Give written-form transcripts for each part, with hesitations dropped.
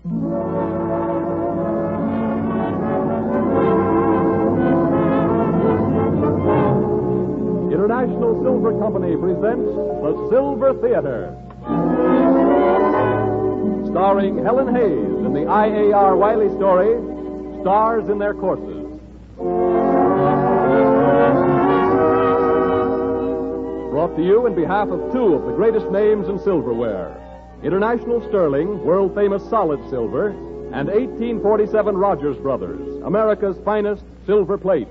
International Silver Company presents The Silver Theater. Starring Helen Hayes in the I.A.R. Wiley story, Stars in Their Courses. Brought to you in behalf of two of the greatest names in silverware. International Sterling, world-famous solid silver, and 1847 Rogers Brothers, America's finest silver plate.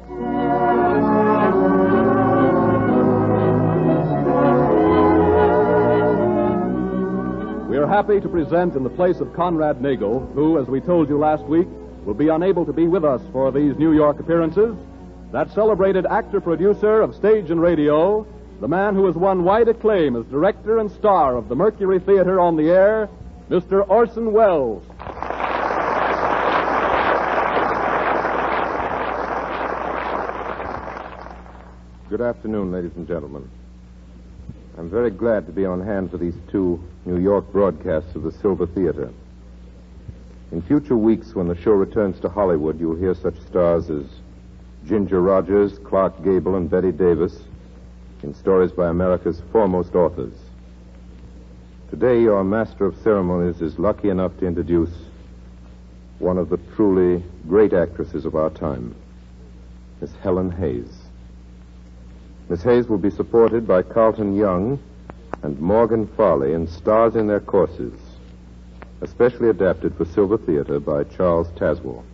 We are happy to present in the place of Conrad Nagel, who, as we told you last week, will be unable to be with us for these New York appearances, that celebrated actor-producer of stage and radio, the man who has won wide acclaim as director and star of the Mercury Theater on the air, Mr. Orson Welles. Good afternoon, ladies and gentlemen. I'm very glad to be on hand for these two New York broadcasts of the Silver Theater. In future weeks, when the show returns to Hollywood, you'll hear such stars as Ginger Rogers, Clark Gable, and Betty Davis in stories by America's foremost authors. Today, your master of ceremonies is lucky enough to introduce one of the truly great actresses of our time, Miss Helen Hayes. Miss Hayes will be supported by Carlton Young and Morgan Farley in Stars in Their Courses, especially adapted for Silver Theater by Charles Tazewell.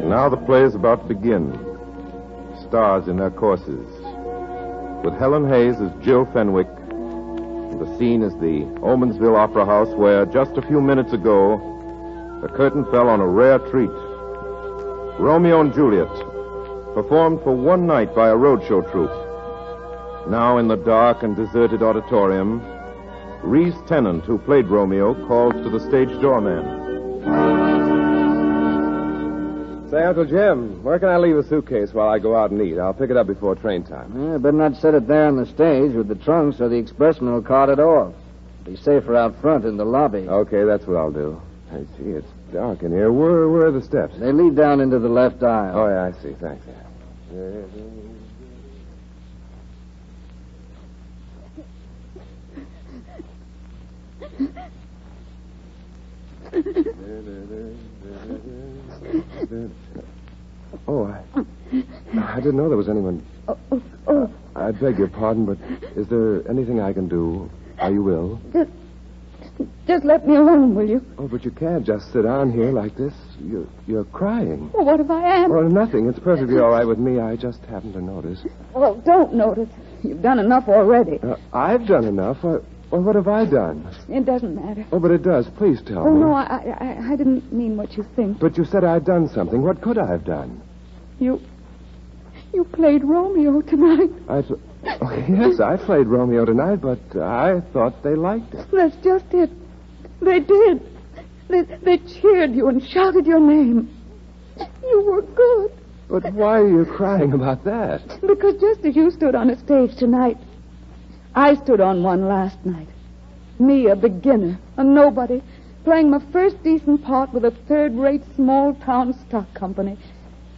Now the play is about to begin. Stars in Their Courses. With Helen Hayes as Jill Fenwick. The scene is the Omensville Opera House, where just a few minutes ago, the curtain fell on a rare treat. Romeo and Juliet, performed for one night by a roadshow troupe. Now in the dark and deserted auditorium, Reese Tennant, who played Romeo, calls to the stage doorman. Say, Uncle Jim, where can I leave a suitcase while I go out and eat? I'll pick it up before train time. Better not set it there on the stage with the trunks or the expressman will cart it off. Be safer out front in the lobby. Okay, that's what I'll do. Hey, gee, it's dark in here. Where are the steps? They lead down into the left aisle. Oh, yeah, I see. Thanks. Oh, I didn't know there was anyone. I beg your pardon, but is there anything I can do? Are you ill? Just let me alone, will you? Oh, but you can't just sit down here like this. You're crying. Well, what if I am? Well, nothing. It's perfectly all right with me. I just happened to notice. Well, don't notice. You've done enough already. I've done enough. Well, what have I done? It doesn't matter. Oh, but it does. Please tell me. Oh, no, I didn't mean what you think. But you said I'd done something. What could I have done? You played Romeo tonight. Yes, I played Romeo tonight, but I thought they liked it. That's just it. They did. They cheered you and shouted your name. You were good. But why are you crying about that? Because just as you stood on a stage tonight, I stood on one last night. Me, a beginner, a nobody, playing my first decent part with a third-rate small-town stock company.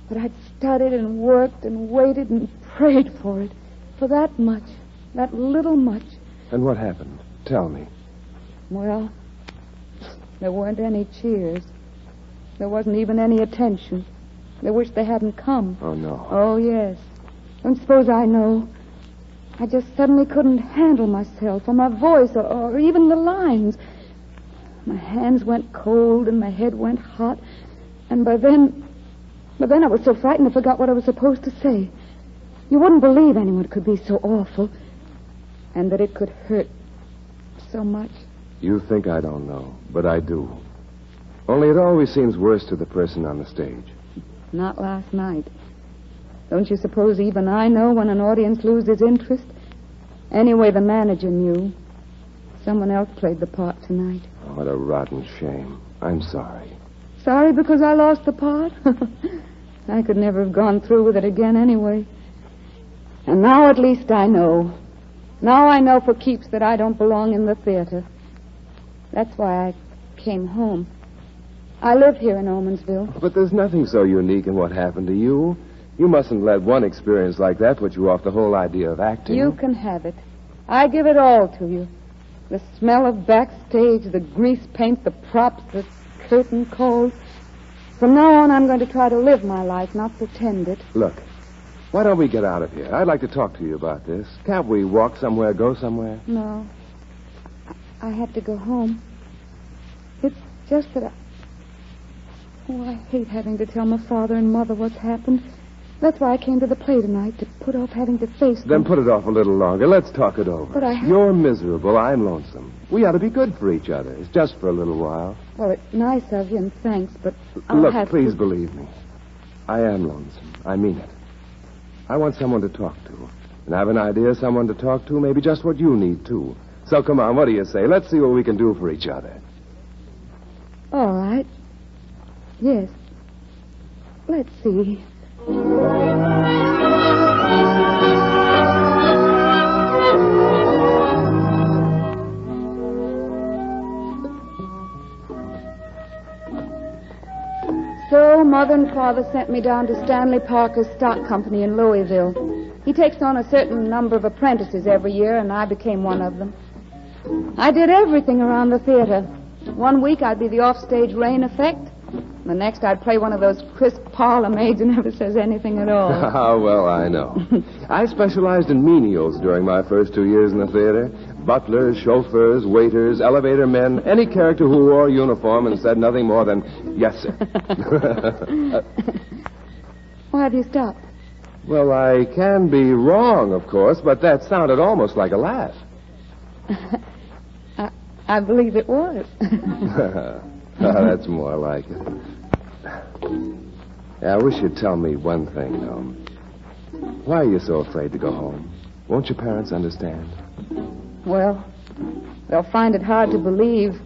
But I'd studied and worked and waited and prayed for it. For that much. That little much. And what happened? Tell me. Well, there weren't any cheers. There wasn't even any attention. They wished they hadn't come. Oh, no. Oh, yes. Don't suppose I know. I just suddenly couldn't handle myself or my voice or even the lines. My hands went cold and my head went hot. And by then I was so frightened I forgot what I was supposed to say. You wouldn't believe anyone could be so awful. And that it could hurt so much. You think I don't know, but I do. Only it always seems worse to the person on the stage. Not last night. Don't you suppose even I know when an audience loses interest? Anyway, the manager knew. Someone else played the part tonight. Oh, what a rotten shame. I'm sorry. Sorry because I lost the part? I could never have gone through with it again anyway. And now at least I know. Now I know for keeps that I don't belong in the theater. That's why I came home. I live here in Omensville. But there's nothing so unique in what happened to you. You mustn't let one experience like that put you off the whole idea of acting. You can have it. I give it all to you. The smell of backstage, the grease paint, the props, the curtain calls. From now on, I'm going to try to live my life, not pretend it. Look, why don't we get out of here? I'd like to talk to you about this. Can't we walk somewhere, go somewhere? No. I have to go home. It's just that I hate having to tell my father and mother what's happened. That's why I came to the play tonight, to put off having to face them. Then put it off a little longer. Let's talk it over. But You're miserable. I'm lonesome. We ought to be good for each other. It's just for a little while. Well, it's nice of you, and thanks, but I'll have please to... believe me. I am lonesome. I mean it. I want someone to talk to. And I have an idea of someone to talk to, maybe just what you need, too. So come on, what do you say? Let's see what we can do for each other. All right. Yes. Let's see. So, Mother and Father sent me down to Stanley Parker's stock company in Louisville. He takes on a certain number of apprentices every year, and I became one of them. I did everything around the theater. One week I'd be the offstage rain effect. The next I'd play one of those crisp parlor maids who never says anything at all. Oh, well, I know. I specialized in menials during my first 2 years in the theater. Butlers, chauffeurs, waiters, elevator men, any character who wore a uniform and said nothing more than, yes, sir. Why have you stopped? Well, I can be wrong, of course, but that sounded almost like a laugh. I believe it was. That's more like it. Yeah, I wish you'd tell me one thing, though. Why are you so afraid to go home? Won't your parents understand? Well, they'll find it hard to believe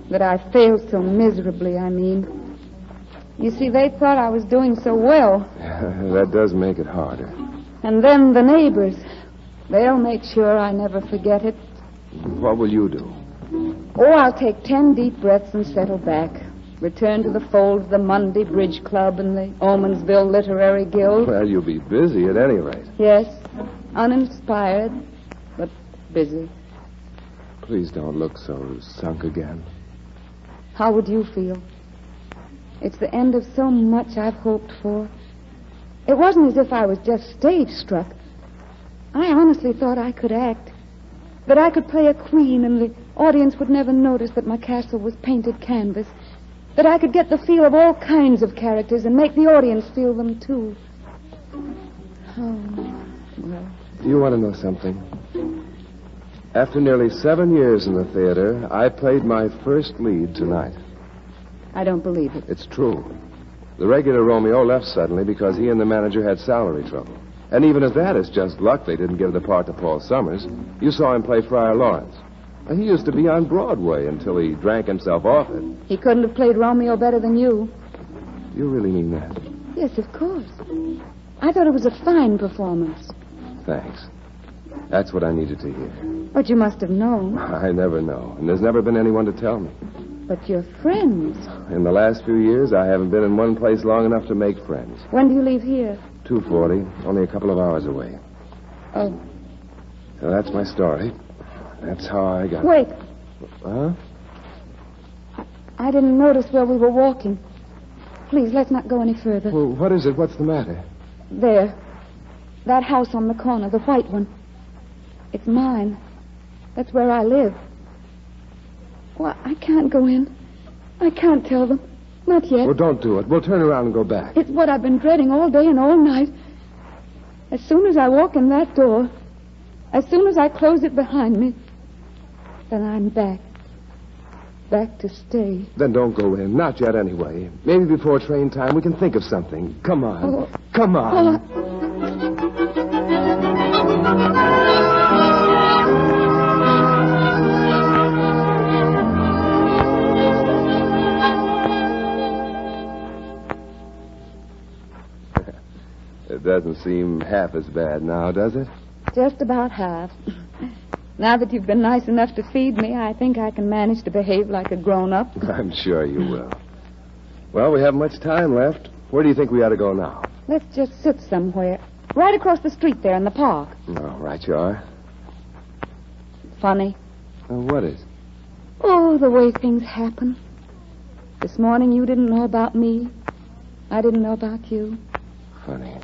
that I failed so miserably, I mean. You see, they thought I was doing so well. That does make it harder. And then the neighbors. They'll make sure I never forget it. What will you do? Oh, I'll take 10 deep breaths and settle back. Return to the fold of the Monday Bridge Club and the Omensville Literary Guild. Well, you'll be busy at any rate. Yes, uninspired, but busy. Please don't look so sunk again. How would you feel? It's the end of so much I've hoped for. It wasn't as if I was just stage struck. I honestly thought I could act. That I could play a queen and the audience would never notice that my castle was painted canvas. That I could get the feel of all kinds of characters and make the audience feel them, too. Oh, well. Do you want to know something? After nearly 7 years in the theater, I played my first lead tonight. I don't believe it. It's true. The regular Romeo left suddenly because he and the manager had salary trouble. And even at that, it's just luck they didn't give the part to Paul Summers. You saw him play Friar Lawrence. He used to be on Broadway until he drank himself off it. He couldn't have played Romeo better than you. You really mean that? Yes, of course. I thought it was a fine performance. Thanks. That's what I needed to hear. But you must have known. I never know, and there's never been anyone to tell me. But you're friends. In the last few years, I haven't been in one place long enough to make friends. When do you leave here? 2:40, only a couple of hours away. Oh. So that's my story. That's how I got... Wait. Huh? I didn't notice where we were walking. Please, let's not go any further. Well, what is it? What's the matter? There. That house on the corner, the white one. It's mine. That's where I live. Well, I can't go in. I can't tell them. Not yet. Well, don't do it. We'll turn around and go back. It's what I've been dreading all day and all night. As soon as I walk in that door, as soon as I close it behind me, then I'm back. Back to stay. Then don't go in. Not yet, anyway. Maybe before train time we can think of something. Come on. Oh. Come on. It doesn't seem half as bad now, does it? Just about half. Now that you've been nice enough to feed me, I think I can manage to behave like a grown-up. I'm sure you will. Well, we haven't much time left. Where do you think we ought to go now? Let's just sit somewhere. Right across the street there in the park. Oh, right you are. Funny. What is? Oh, the way things happen. This morning you didn't know about me. I didn't know about you. Funny.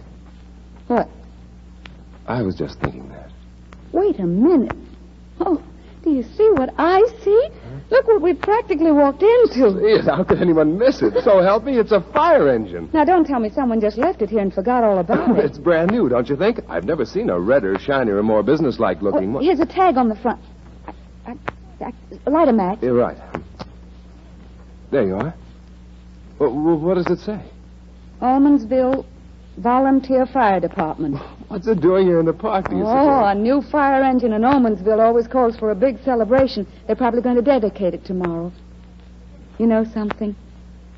What? I was just thinking that. Wait a minute. Oh, do you see what I see? Look what we practically walked into. Yes, how could anyone miss it? So help me, it's a fire engine. Now, don't tell me someone just left it here and forgot all about it. It's brand new, don't you think? I've never seen a redder, shinier, more businesslike looking one. Here's a tag on the front. Light a match. You're right. There you are. What does it say? Almondsville Volunteer Fire Department. What's it doing here in the park, do you Oh, a new fire engine in Almondsville always calls for a big celebration. They're probably going to dedicate it tomorrow. You know something?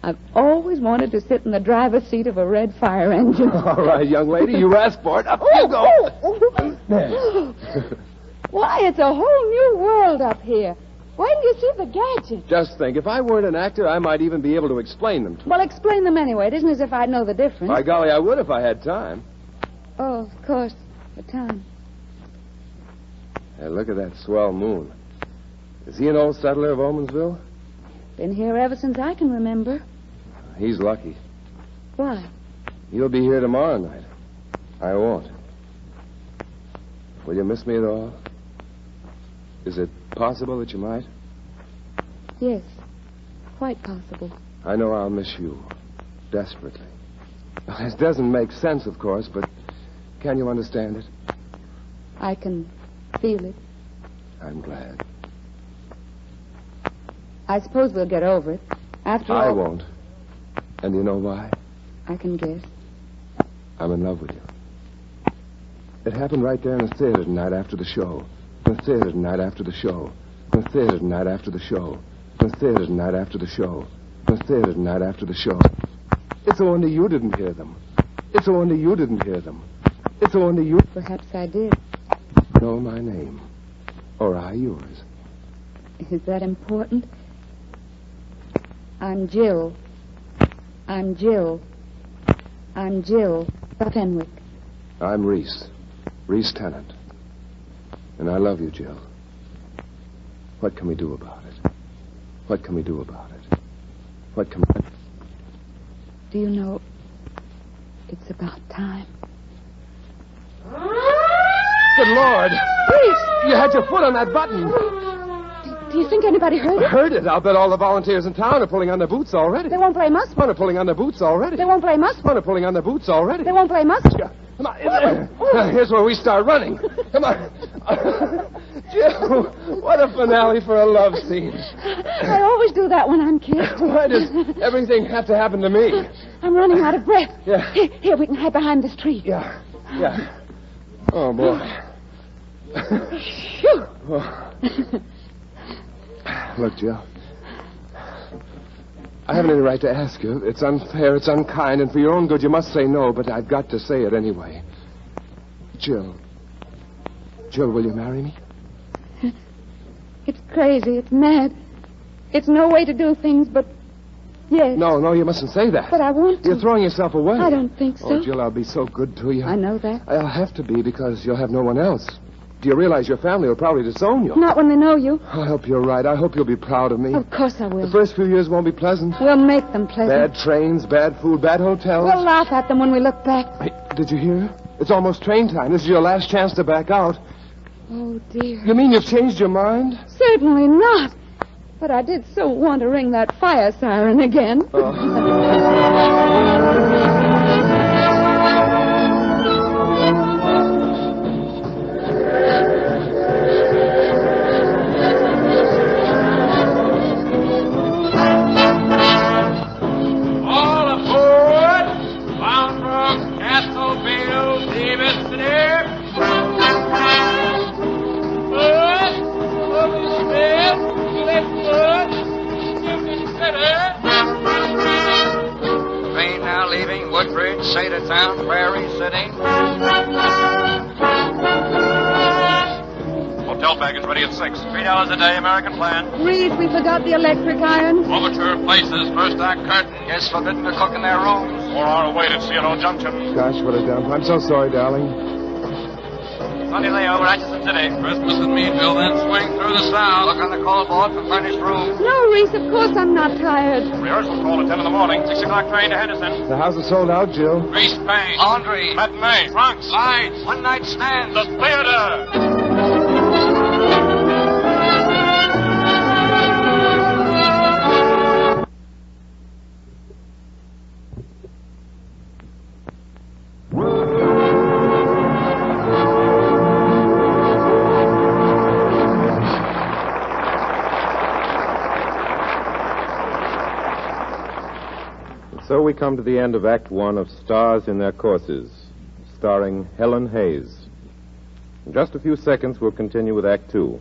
I've always wanted to sit in the driver's seat of a red fire engine. All right, young lady, you asked for it. Up you go. There. Why, it's a whole new world up here. When do you see the gadgets? Just think, if I weren't an actor, I might even be able to explain them to you. Well, explain them anyway. It isn't as if I'd know the difference. By golly, I would if I had time. Oh, of course, the time. Hey, look at that swell moon. Is he an old settler of Almondsville? Been here ever since I can remember. He's lucky. Why? You'll be here tomorrow night. I won't. Will you miss me at all? Is it possible that you might? Yes, quite possible. I know I'll miss you. Desperately. This doesn't make sense, of course, but can you understand it? I can feel it. I'm glad. I suppose we'll get over it. After all... I won't. And you know why? I can guess. I'm in love with you. It happened right there in the theater tonight after the show. The theater tonight after the show. The theater tonight after the show. The theater tonight after the show. The theater tonight after the show. It's a wonder you didn't hear them. It's a wonder you didn't hear them. It's a wonder you... Perhaps I did. Know my name. Or I yours. Is that important? I'm Jill. I'm Jill. I'm Jill Fenwick. I'm Reese. Reese Tennant. And I love you, Jill. What can we do about it? What can we do about it? What can we... Do you know, it's about time. Good Lord! Reese! You had your foot on that button. Do you think anybody heard it? Heard it. I'll bet all the volunteers in town are pulling on their boots already. They won't blame us. One are pulling on their boots already. They won't blame us. One are pulling on their boots already. They won't blame us. Yeah. Come on. Here's where we start running. Come on. Jill, what a finale for a love scene. I always do that when I'm kissed. Why does everything have to happen to me? I'm running out of breath. Yeah. Here, we can hide behind this tree. Yeah. Oh, boy. Phew. Look, Jill. I haven't any right to ask you. It's unfair, it's unkind, and for your own good you must say no, but I've got to say it anyway. Jill. Jill, will you marry me? It's crazy. It's mad. It's no way to do things, but yes. No, you mustn't say that. But I want to. You're throwing yourself away. I don't think so. Oh, Jill, I'll be so good to you. I know that. I'll have to be because you'll have no one else. Do you realize your family will probably disown you? Not when they know you. I hope you're right. I hope you'll be proud of me. Of course I will. The first few years won't be pleasant. We'll make them pleasant. Bad trains, bad food, bad hotels. We'll laugh at them when we look back. Hey, did you hear? It's almost train time. This is your last chance to back out. Oh, dear. You mean you've changed your mind? Certainly not. But I did so want to ring that fire siren again. All aboard! Bound for Castleville, Davis City. Smith, Cliffwood, Newton City. leaving Woodbridge, Satertown, Prairie City. Hotel baggage ready at 6. $3 a day, American plan. Reese, we forgot the electric iron. Overture places, first act curtain. Guests forbidden to cook in their rooms. 4 hour wait at Seattle Junction. Gosh, what a dump. I'm so sorry, darling. Sunday layover, Atchison City. Christmas in Meadville, then swing through the South. Look on the call board for furnished rooms. No, Reese, of course I'm not tired. Rehearsal call at 10 in the morning. 6 o'clock train to Henderson. The house is sold out, Jill. Grease paint. Laundry. Matinee. Trunks. Lights. One night stand. The theater. So we come to the end of Act One of Stars in Their Courses, starring Helen Hayes. In just a few seconds, we'll continue with Act Two.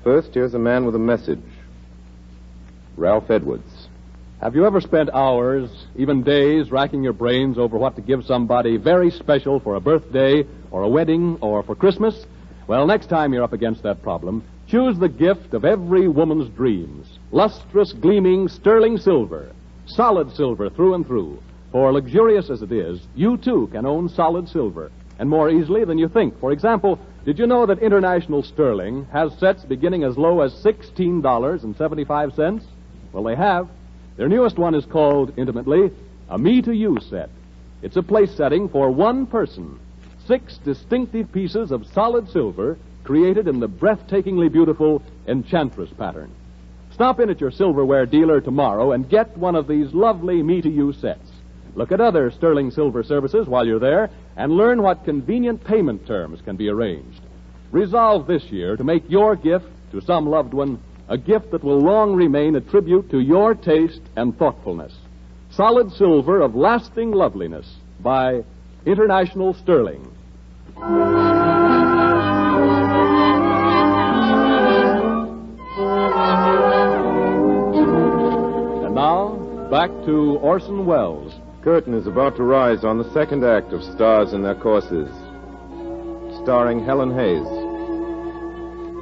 First, here's a man with a message. Ralph Edwards. Have you ever spent hours, even days, racking your brains over what to give somebody very special for a birthday or a wedding or for Christmas? Well, next time you're up against that problem, choose the gift of every woman's dreams. Lustrous, gleaming, sterling silver. Solid silver through and through. For luxurious as it is, you too can own solid silver, and more easily than you think. For example, did you know that International Sterling has sets beginning as low as $16.75? Well, they have. Their newest one is called, intimately, a Me to You set. It's a place setting for one person. 6 distinctive pieces of solid silver created in the breathtakingly beautiful Enchantress pattern. Stop in at your silverware dealer tomorrow and get one of these lovely Me to You sets. Look at other sterling silver services while you're there and learn what convenient payment terms can be arranged. Resolve this year to make your gift to some loved one a gift that will long remain a tribute to your taste and thoughtfulness. Solid silver of lasting loveliness by International Sterling. Back to Orson Welles. Curtain is about to rise on the second act of Stars in Their Courses, starring Helen Hayes.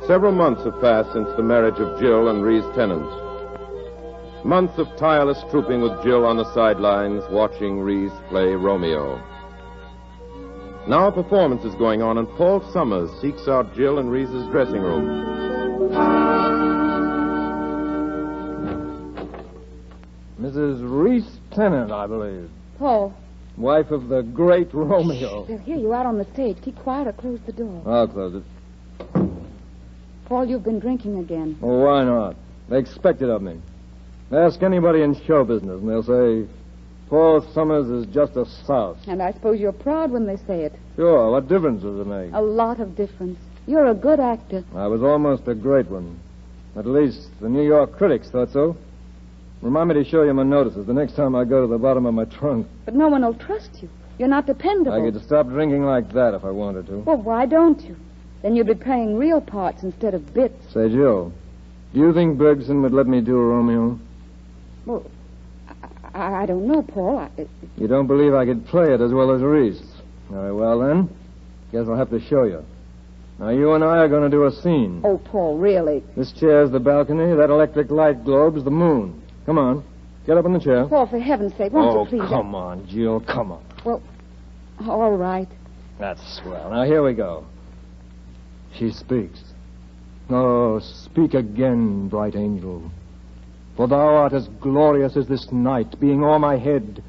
Several months have passed since the marriage of Jill and Reese Tennant. Months of tireless trooping with Jill on the sidelines, watching Reese play Romeo. Now a performance is going on, and Paul Summers seeks out Jill and Reese's dressing room. Mrs. Reese Tennant, I believe. Paul. Wife of the great Romeo. They'll hear you out on the stage. Keep quiet or close the door. I'll close it. Paul, you've been drinking again. Well, why not? They expect it of me. Ask anybody in show business, and they'll say, Paul Summers is just a souse. And I suppose you're proud when they say it. Sure, what difference does it make? A lot of difference. You're a good actor. I was almost a great one. At least the New York critics thought so. Remind me to show you my notices the next time I go to the bottom of my trunk. But no one will trust you. You're not dependable. I get to stop drinking like that if I wanted to. Well, why don't you? Then you'd be playing real parts instead of bits. Say, Jill, do you think Bergson would let me do Romeo? Well, I don't know, Paul. You don't believe I could play it as well as Reese? Very well, then. Guess I'll have to show you. Now, you and I are going to do a scene. Oh, Paul, really? This chair's the balcony. That electric light globe's the moon. Come on. Get up in the chair. Paul, for heaven's sake, won't you please? Come on, Jill. Come on. Well, all right. That's swell. Now, here we go. She speaks. Oh, speak again, bright angel. For thou art as glorious as this night, being o'er my head.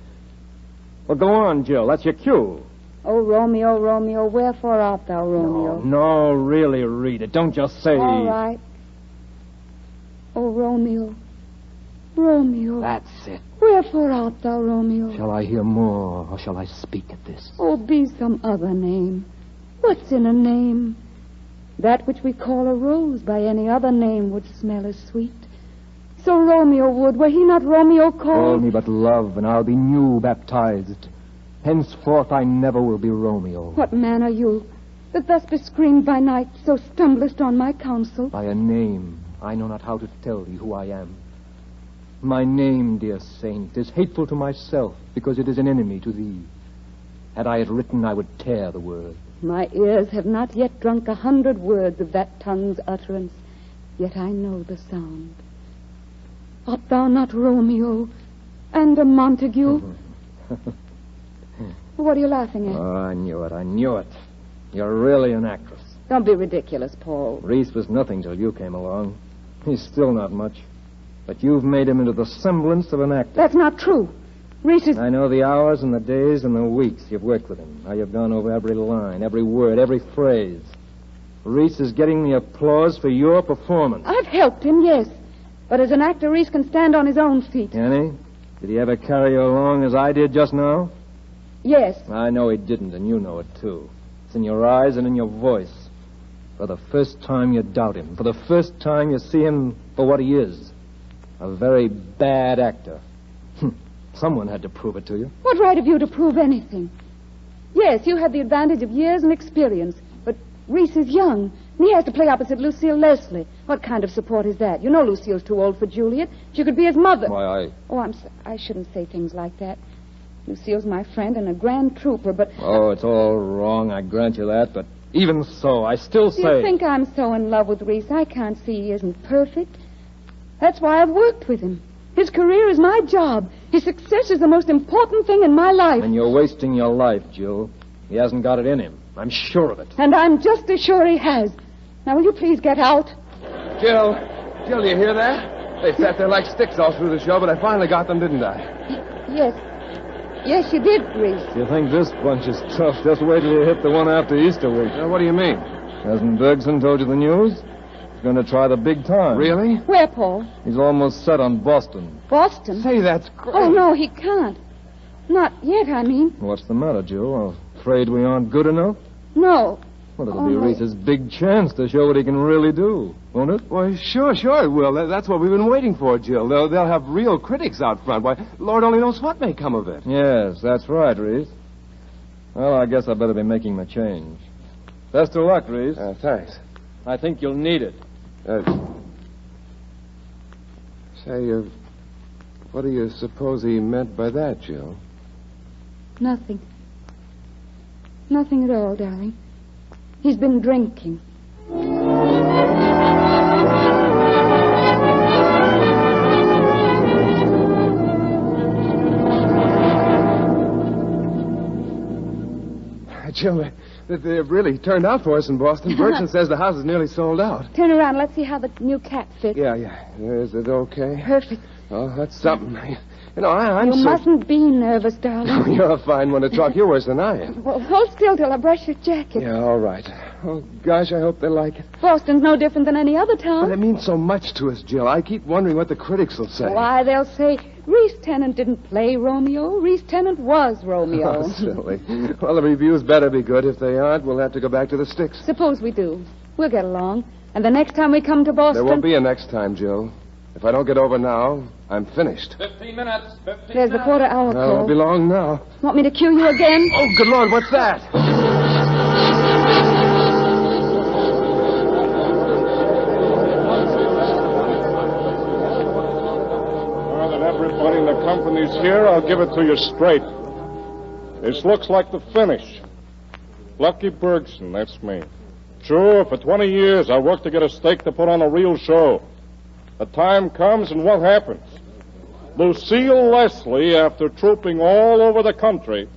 Well, go on, Jill. That's your cue. Oh, Romeo, Romeo, wherefore art thou, Romeo? No, really read it. Don't just say... All right. Oh, Romeo, Romeo. That's it. Wherefore art thou, Romeo? Shall I hear more, or shall I speak at this? Oh, be some other name. What's in a name? That which we call a rose by any other name would smell as sweet. So Romeo would, were he not Romeo Call called? me but love, and I'll be new baptized. Henceforth I never will be Romeo. What man are you, that thus bescreamed by night, so stumblest on my counsel? By a name, I know not how to tell thee who I am. My name, dear saint, is hateful to myself because it is an enemy to thee. Had I it written, I would tear the word. My ears have not yet drunk 100 words of that tongue's utterance, yet I know the sound. Art thou not Romeo and a Montague? What are you laughing at? Oh, I knew it. You're really an actress. Don't be ridiculous, Paul. Reese was nothing till you came along. He's still not much. But you've made him into the semblance of an actor. That's not true. Reese is... I know the hours and the days and the weeks you've worked with him. How you've gone over every line, every word, every phrase. Reese is getting the applause for your performance. I've helped him, yes. But as an actor, Reese can stand on his own feet. Can he? Did he ever carry you along as I did just now? Yes. I know he didn't, and you know it, too. It's in your eyes and in your voice. For the first time you doubt him. For the first time you see him for what he is. A very bad actor. Someone had to prove it to you. What right have you to prove anything? Yes, you have the advantage of years and experience, but Reese is young, and he has to play opposite Lucille Leslie. What kind of support is that? You know Lucille's too old for Juliet. She could be his mother. Why, Oh, I shouldn't say things like that. Lucille's my friend and a grand trooper, but... Oh, it's all wrong, I grant you that, but even so, I still say... Do you think I'm so in love with Reese? I can't see he isn't perfect. That's why I've worked with him. His career is my job. His success is the most important thing in my life. And you're wasting your life, Jill. He hasn't got it in him. I'm sure of it. And I'm just as sure he has. Now, will you please get out? Jill, do you hear that? They sat there like sticks all through the show, but I finally got them, didn't I? Yes, you did, Reese. You think this bunch is tough? Just wait till you hit the one after Easter week. What do you mean? Hasn't Bergson told you the news? He's going to try the big time. Really? Where, Paul? He's almost set on Boston. Boston? Say, that's great. Oh, no, he can't. Not yet, I mean. What's the matter, Jill? Afraid we aren't good enough? No. Well, it'll be Reese's big chance to show what he can really do, won't it? Well, sure it will. That's what we've been waiting for, Jill. They'll have real critics out front. Why, Lord only knows what may come of it. Yes, that's right, Reese. Well, I guess I better be making my change. Best of luck, Reese. Thanks. I think you'll need it. Say, what do you suppose he meant by that, Jill? Nothing. Nothing at all, darling. He's been drinking. Jill, they really turned out for us in Boston. Bergson says the house is nearly sold out. Turn around. Let's see how the new cat fits. Yeah. Is it okay? Perfect. Oh, that's something. You know, I'm You mustn't be nervous, darling. You're a fine one to talk. You're worse than I am. Well, hold still till I brush your jacket. Yeah, all right. Oh, gosh, I hope they like it. Boston's no different than any other But town. it means so much to us, Jill. I keep wondering what the critics will say. Why, they'll say, Reese Tennant didn't play Romeo. Reese Tennant was Romeo. Oh, silly. Well, the reviews better be good. If they aren't, we'll have to go back to the sticks. Suppose we do. We'll get along. And the next time we come to Boston... There won't be a next time, Jill. If I don't get over now, I'm finished. 15 minutes. 15 There's the quarter-hour No, it won't be call. long now. Want me to cue you again? Oh, good Lord, what's that? Now that everybody in the company's here, I'll give it to you straight. This looks like the finish. Lucky Bergson, that's me. Sure, for 20 years I worked to get a stake to put on a real show. The time comes and what happens? Lucille Leslie, after trooping all over the country,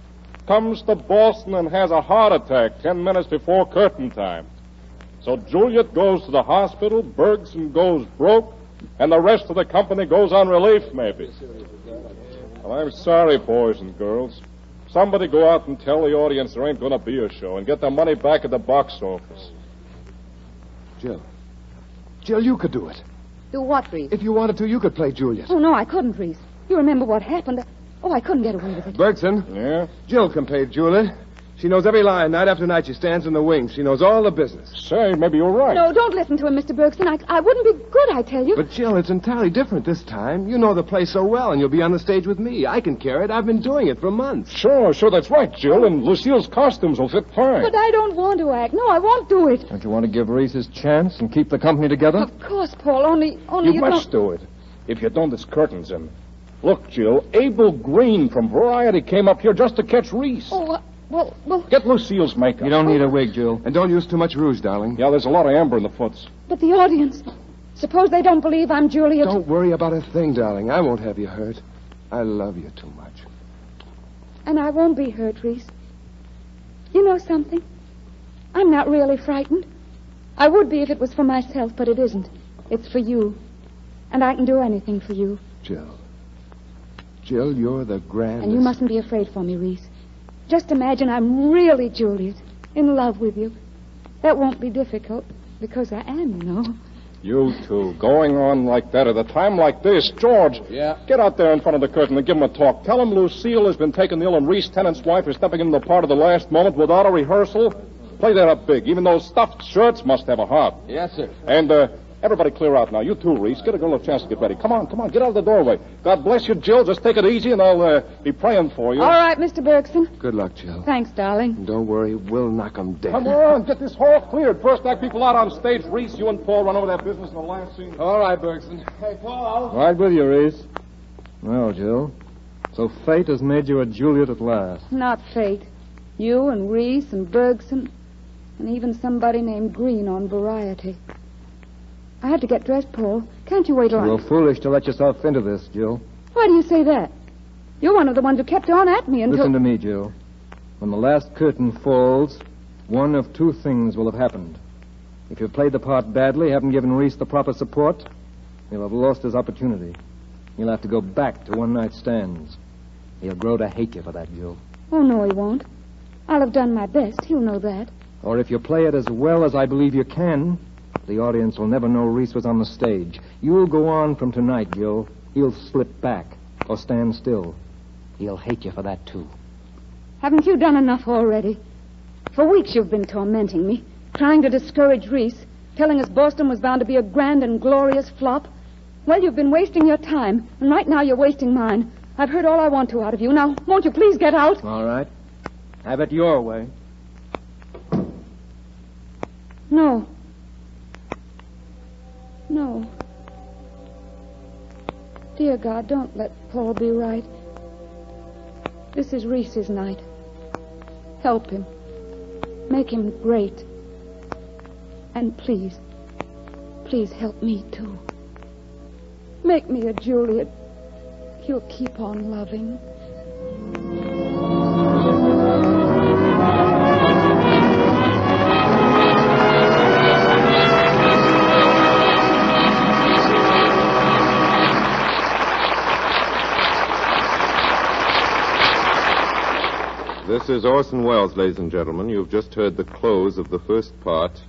comes to Boston and has a heart attack 10 minutes before curtain time. So Juliet goes to the hospital, Bergson goes broke, and the rest of the company goes on relief, maybe. Well, I'm sorry, boys and girls. Somebody go out and tell the audience there ain't going to be a show and get their money back at the box office. Jill, you could do it. Do what, Reese? If you wanted to, you could play Juliet. Oh, no, I couldn't, Reese. You remember what happened. Oh, I couldn't get away with it. Bergson, Yeah? Jill can play Juliet. She knows every line. Night after night, she stands in the wings. She knows all the business. Say, maybe you're right. No, don't listen to him, Mr. Bergson. I wouldn't be good, I tell you. But, Jill, it's entirely different this time. You know the play so well, and you'll be on the stage with me. I can carry it. I've been doing it for months. Sure, that's right, Jill, and Lucille's costumes will fit fine. But I don't want to act. No, I won't do it. Don't you want to give Reese his chance and keep the company together? Of course, Paul, only You you must do it. If you don't, it's curtains. And look, Jill, Abel Green from Variety came up here just to catch Reese. Oh, well... Get Lucille's makeup. You don't need a wig, Jill. And don't use too much rouge, darling. Yeah, there's a lot of amber in the foots. But the audience... Suppose they don't believe I'm Juliet. Don't worry about a thing, darling. I won't have you hurt. I love you too much. And I won't be hurt, Reese. You know something? I'm not really frightened. I would be if it was for myself, but it isn't. It's for you. And I can do anything for you. Jill, you're the grandest... And you mustn't be afraid for me, Reese. Just imagine I'm really Juliet, in love with you. That won't be difficult, because I am, you know. You two, going on like that at a time like this. George, get out there in front of the curtain and give him a talk. Tell him Lucille has been taken ill and Reese Tennant's wife is stepping into the part of the last moment without a rehearsal. Play that up big. Even those stuffed shirts must have a heart. Yes, sir. And everybody clear out now. You too, Reese. Get a girl a chance to get ready. Come on. Get out of the doorway. God bless you, Jill. Just take it easy and I'll be praying for you. All right, Mr. Bergson. Good luck, Jill. Thanks, darling. And don't worry, we'll knock 'em dead. Come on, get this hall cleared. First act people out on stage. Reese, you and Paul run over that business in the last scene. All right, Bergson. Hey, Paul. Right with you, Reese. Well, Jill, so fate has made you a Juliet at last. Not fate. You and Reese and Bergson, and even somebody named Green on Variety. I had to get dressed, Paul. Can't you wait You around? were foolish to let yourself into this, Jill. Why do you say that? You're one of the ones who kept on at me until... Listen to me, Jill. When the last curtain falls, one of two things will have happened. If you've played the part badly, haven't given Reese the proper support, he'll have lost his opportunity. He'll have to go back to one-night stands. He'll grow to hate you for that, Jill. Oh, no, he won't. I'll have done my best. He'll know that. Or if you play it as well as I believe you can, the audience will never know Reese was on the stage. You'll go on from tonight, Jill. He'll slip back or stand still. He'll hate you for that, too. Haven't you done enough already? For weeks you've been tormenting me, trying to discourage Reese, telling us Boston was bound to be a grand and glorious flop. Well, you've been wasting your time, and right now you're wasting mine. I've heard all I want to out of you. Now, won't you please get out? All right. Have it your way. No. No. Dear God, don't let Paul be right. This is Reese's night. Help him. Make him great. And please help me, too. Make me a Juliet he'll keep on loving. This is Orson Welles, ladies and gentlemen. You've just heard the close of the first part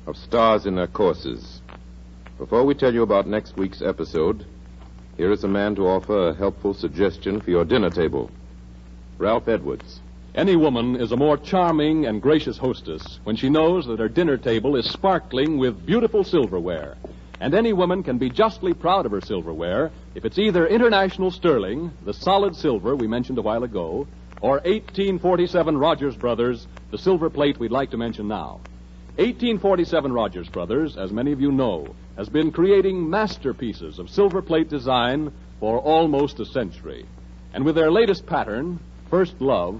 of Stars in Their Courses. Before we tell you about next week's episode, here is a man to offer a helpful suggestion for your dinner table. Ralph Edwards. Any woman is a more charming and gracious hostess when she knows that her dinner table is sparkling with beautiful silverware. And any woman can be justly proud of her silverware if it's either International Sterling, the solid silver we mentioned a while ago, or 1847 Rogers Brothers, the silver plate we'd like to mention now. 1847 Rogers Brothers, as many of you know, has been creating masterpieces of silver plate design for almost a century. And with their latest pattern, First Love,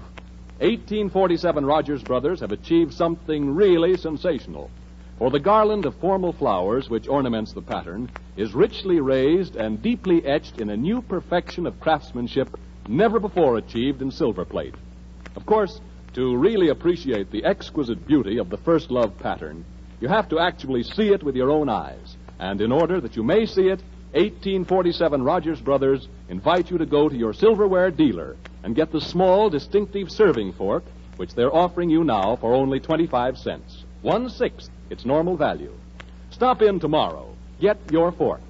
1847 Rogers Brothers have achieved something really sensational. For the garland of formal flowers which ornaments the pattern is richly raised and deeply etched in a new perfection of craftsmanship never before achieved in silver plate. Of course, to really appreciate the exquisite beauty of the First Love pattern, you have to actually see it with your own eyes. And in order that you may see it, 1847 Rogers Brothers invite you to go to your silverware dealer and get the small, distinctive serving fork, which they're offering you now for only 25 cents. 1/6 its normal value. Stop in tomorrow. Get your fork.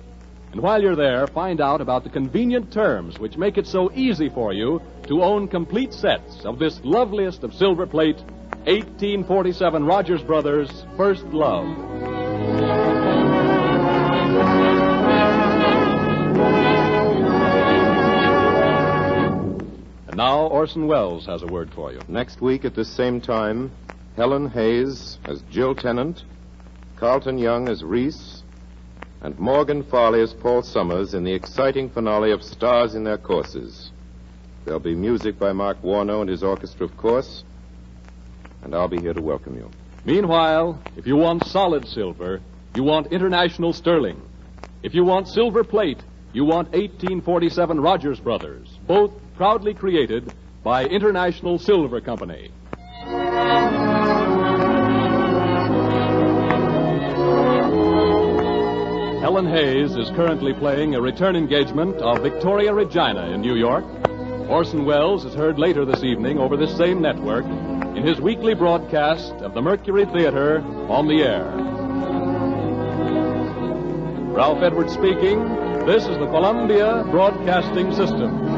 And while you're there, find out about the convenient terms which make it so easy for you to own complete sets of this loveliest of silver plate, 1847 Rogers Brothers First Love. And now Orson Welles has a word for you. Next week at the same time, Helen Hayes as Jill Tennant, Carlton Young as Reese, and Morgan Farley as Paul Summers in the exciting finale of Stars in Their Courses. There'll be music by Mark Warnow and his orchestra, of course, and I'll be here to welcome you. Meanwhile, if you want solid silver, you want International Sterling. If you want silver plate, you want 1847 Rogers Brothers, both proudly created by International Silver Company. Helen Hayes is currently playing a return engagement of Victoria Regina in New York. Orson Welles is heard later this evening over this same network in his weekly broadcast of the Mercury Theater on the Air. Ralph Edwards speaking. This is the Columbia Broadcasting System.